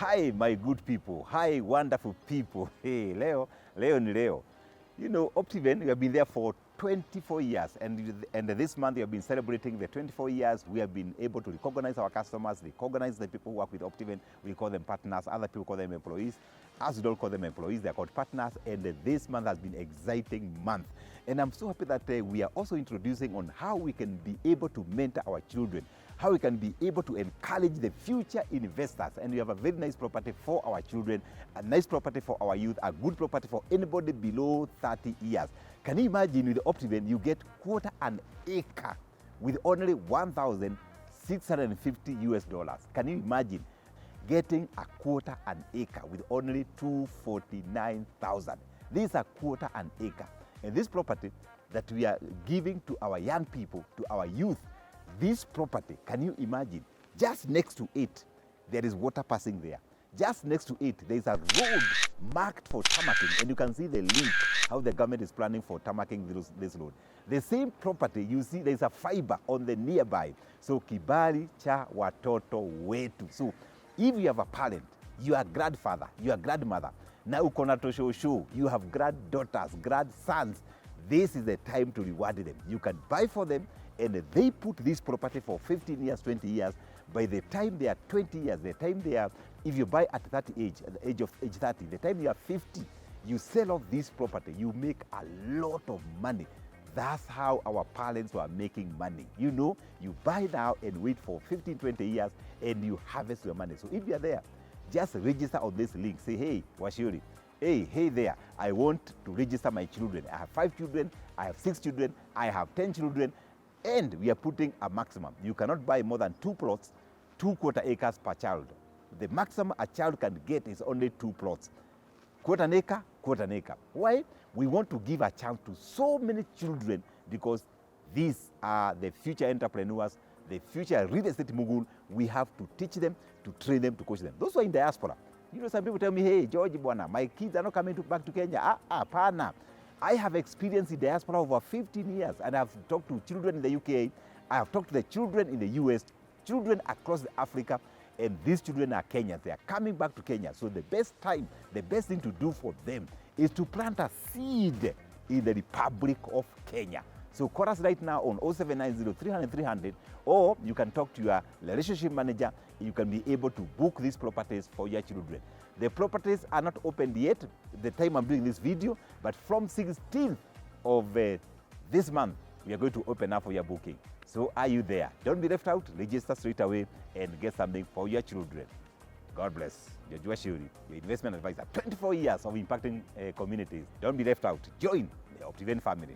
Hi, my good people. Hi, wonderful people. Hey, Leo ni Leo. You know, Optiven, we have been there for 24 years, and this month we have been celebrating the 24 years. We have been able to recognize our customers, recognize the people who work with Optiven. We call them partners, other people call them employees. Us don't call them employees, they're called partners, and this month has been an exciting month. And I'm so happy that we are also introducing on how we can be able to mentor our children, how we can be able to encourage the future investors. And we have a very nice property for our children, a nice property for our youth, a good property for anybody below 30 years. Can you imagine with the Optiven, you get quarter an acre with only $1,650 US. Can you imagine getting a quarter an acre with only $249,000? This is a quarter an acre. And this property that we are giving to our young people, to our youth, this property, can you imagine? Just next to it, there is water passing there. Just next to it, there is a road marked for tarmacking, and you can see the link, how the government is planning for tarmacking this road. The same property, you see there is a fiber on the nearby. So Kibali, Watoto, wetu. So if you have a parent, your grandfather, your grandmother, now ukona toshosho, you have granddaughters, grandsons, this is the time to reward them. You can buy for them, and they put this property for 15 years, 20 years. By the time they are 20 years, the time they are, if you buy at 30 age, at the age 30, the time you are 50, you sell off this property, you make a lot of money. That's how our parents were making money. You know, you buy now and wait for 15, 20 years, and you harvest your money. So if you are there, just register on this link. Say, hey, Washuri, hey there, I want to register my children. I have 5 children, I have 6 children, I have 10 children, and we are putting a maximum. You cannot buy more than 2 plots, 2 quarter acres per child. The maximum a child can get is only 2 plots. Quarter an acre, quarter an acre. Why? We want to give a chance to so many children, because these are the future entrepreneurs, the future real estate mogul. We have to teach them, to train them, to coach them. Those who are in diaspora. You know, some people tell me, hey, George Bwana, my kids are not coming back to Kenya. Pana. I have experience in diaspora over 15 years, and I've talked to children in the UK, I have talked to the children in the US, children across Africa, and these children are Kenyans. They are coming back to Kenya. So the best time, the best thing to do for them is to plant a seed in the Republic of Kenya. So call us right now on 0790 300 300, or you can talk to your relationship manager. You can be able to book these properties for your children. The properties are not opened yet, the time I'm doing this video, but from 16th of this month, we are going to open up for your booking. So are you there? Don't be left out. Register straight away and get something for your children. God bless. Your Shuri, your investment advisor. 24 years of impacting communities. Don't be left out. Join the Optiven family.